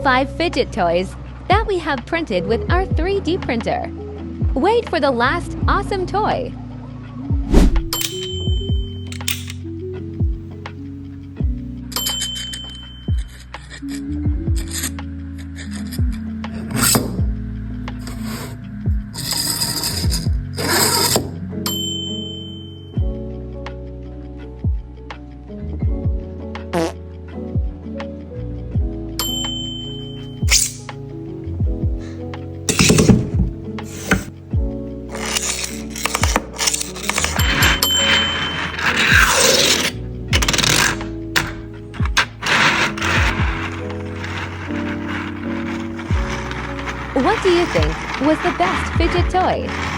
5 fidget toys that we have printed with our 3D printer. Wait for the last awesome toy. What do you think was the best fidget toy?